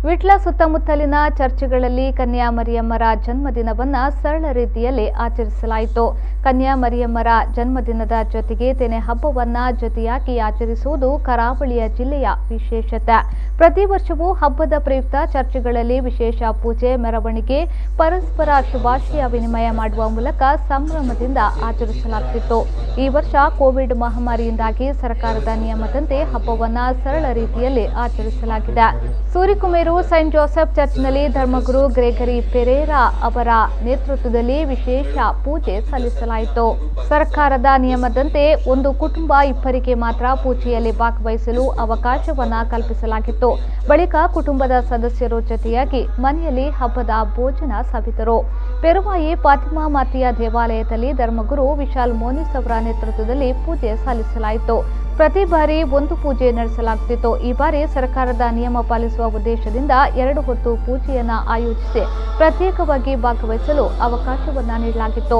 ವಿಟ್ಲ ಸುತ್ತಮುತ್ತಲಿನ ಚರ್ಚ್ಗಳಲ್ಲಿ ಕನ್ಯಾ ಮರಿಯಮ್ಮರ ಜನ್ಮದಿನವನ್ನು ಸರಳ ರೀತಿಯಲ್ಲಿ ಆಚರಿಸಲಾಯಿತು. ಕನ್ಯಾ ಮರಿಯಮ್ಮರ ಜನ್ಮದಿನದ ಜೊತೆಗೆ ತೆನೆ ಹಬ್ಬವನ್ನು ಜೊತೆಯಾಗಿ ಆಚರಿಸುವುದು ಕರಾವಳಿಯ ಜಿಲ್ಲೆಯ ವಿಶೇಷತೆ. ಪ್ರತಿ ವರ್ಷವೂ ಹಬ್ಬದ ಪ್ರಯುಕ್ತ ಚರ್ಚ್ಗಳಲ್ಲಿ ವಿಶೇಷ ಪೂಜೆ, ಮೆರವಣಿಗೆ, ಪರಸ್ಪರ ಶುಭಾಶಯ ವಿನಿಮಯ ಮಾಡುವ ಮೂಲಕ ಸಂಭ್ರಮದಿಂದ ಆಚರಿಸಲಾಗುತ್ತಿತ್ತು. ಈ ವರ್ಷ ಕೋವಿಡ್ ಮಹಾಮಾರಿಯಿಂದಾಗಿ ಸರ್ಕಾರದ ನಿಯಮದಂತೆ ಹಬ್ಬವನ್ನು ಸರಳ ರೀತಿಯಲ್ಲಿ ಆಚರಿಸಲಾಗಿದೆ. ಸೂರಿಕುಮೇರು ಸೈಂಟ್ ಜೋಸೆಫ್ ಚರ್ಚ್ನಲ್ಲಿ ಧರ್ಮಗುರು ಗ್ರೆಗರಿ ಪೆರೇರಾ ಅವರ ನೇತೃತ್ವದಲ್ಲಿ ವಿಶೇಷ ಪೂಜೆ ಸಲ್ಲಿಸಲಾಯಿತು. ಸರ್ಕಾರದ ನಿಯಮದಂತೆ ಒಂದು ಕುಟುಂಬ ಇಬ್ಬರಿಗೆ ಮಾತ್ರ ಪೂಜೆಯಲ್ಲಿ ಭಾಗವಹಿಸಲು ಅವಕಾಶವನ್ನು ಕಲ್ಪಿಸಲಾಗಿತ್ತು. ಬಳಿಕ ಕುಟುಂಬದ ಸದಸ್ಯರು ಜೊತೆಯಾಗಿ ಮನೆಯಲ್ಲಿ ಹಬ್ಬದ ಭೋಜನ ಸವಿದರು. ಪೆರುವಾಯಿ ಫಾತಿಮಾ ಮಾತೆಯ ದೇವಾಲಯದಲ್ಲಿ ಧರ್ಮಗುರು ವಿಶಾಲ್ ಮೋನಿಸ್ ಅವರ ನೇತೃತ್ವದಲ್ಲಿ ಪೂಜೆ ಸಲ್ಲಿಸಲಾಯಿತು. ಪ್ರತಿ ಬಾರಿ ಒಂದು ಪೂಜೆ ನಡೆಸಲಾಗುತ್ತಿತ್ತು. ಈ ಬಾರಿ ಸರ್ಕಾರದ ನಿಯಮ ಪಾಲಿಸುವ ಉದ್ದೇಶದಿಂದ 2 ಹೊತ್ತು ಪೂಜೆಯನ್ನು ಆಯೋಜಿಸಿ ಪ್ರತ್ಯೇಕವಾಗಿ ಭಾಗವಹಿಸಲು ಅವಕಾಶವನ್ನು ನೀಡಲಾಗಿತ್ತು.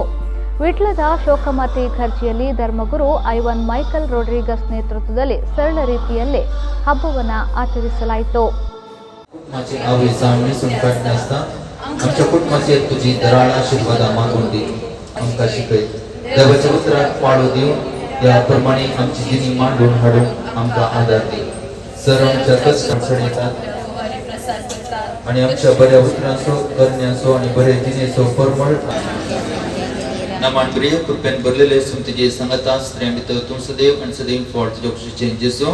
ವಿಟ್ಲದ ಶೋಕಮಾತೆ ಖರ್ಜಿಯಲ್ಲಿ ಧರ್ಮಗುರು ಐವನ್ ಮೈಕಲ್ ರೋಡ್ರಿಗಸ್ ನೇತೃತ್ವದಲ್ಲಿ ಸರಳ ರೀತಿಯಲ್ಲಿ ಹಬ್ಬವನ್ನು ಆಚರಿಸಲಾಯಿತು. आमच्या कुटुंबाचे तुझी दराळ आशीर्वाद मागून दे, आमकां शिकय. देवाच्या उतराक वाडो दिवन त्या प्रमाणे आमची जिणी मांडून हाडून आमकां आदार दे. सर आमच्या कश्ट अडचणींतात आणि आमच्या बऱ्या उतरांचो, करण्याचो आणि बरे जिणेचो परमळ नमान प्रिय कृपेन भरलेले तुमचे जे संगता स्त्रियां भितर तूं सदैव आणि सदैव फावट तुज्या खुशीचें जेजू